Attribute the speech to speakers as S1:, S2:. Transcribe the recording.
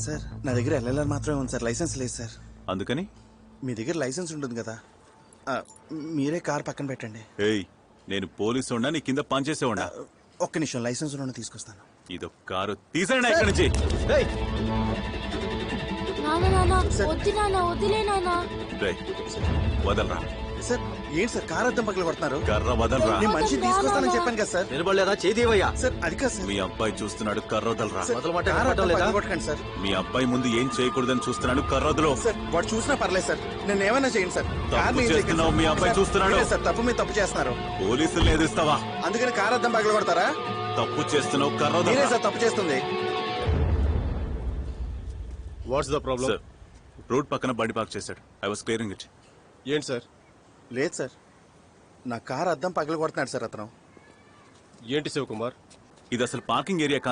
S1: Sir నా దగ్గర LLR మాత్రమే ఉంది సార్, లైసెన్స్ లేదు సార్.
S2: అందుకని
S1: మీ దగ్గర లైసెన్స్ ఉంటుంది కదా, మీరే కార్ పక్కన పెట్టండి.
S2: ఏయ్, నేను పోలీసు ఉన్నా, నీ కింద పనిచేసేవాడా?
S1: ఒక్క నిమిషం, లైసెన్స్ ఉన్న తీసుకొస్తాను.
S2: ఇదొక కారు తీసేయండి ఇక్కడి నుంచి. వదలరా.
S1: సార్ ఏంటి సార్ కార్ అద్దం పక్కన కొడుతున్నారు?
S2: కర్ర వదలరా.
S1: నేను మనిషిని తీసుకొస్తానని చెప్పాను కదా సార్.
S3: నిలబడలేదా? చేదేవయ్యా.
S1: సార్ అది కాదు సార్.
S2: మీ అబ్బాయి చూస్తున్నాడు, కర్ర వదలరా.
S1: కొట్టకండి సార్.
S2: మీ అబ్బాయి ముందు ఏం చేయకూడదని చూస్తున్నాడు, కర్ర వదలు.
S1: సార్ వాడు చూసినా పర్లేదు సార్, నేను ఏమైనా చేయండి సార్.
S2: తప్పు చేస్తున్నావు, మీ అబ్బాయి చూస్తున్నాడు.
S1: సార్ తప్పు మీద తప్పు చేస్తున్నారు.
S2: పోలీసులు ఎదురుస్తావా?
S1: అందుకని కార్ అద్దం పక్కన కొడతారా?
S2: తప్పు చేస్తున్నావు, కర్ర
S1: మీరే
S2: వదలరా.
S1: సార్ తప్పు చేస్తుంది.
S4: What's the problem?
S2: Sir, road పక్కన బండి పార్క్ చేశాడు. I was clearing it.
S4: ఏంటి సార్?
S1: లేదు సార్, నా కార్ అద్దం పగల కొడుతున్నాడు సార్ అతను.
S4: ఏంటి శివకుమార్?
S2: ఇది అసలు పార్కింగ్ ఏరియా కాదు.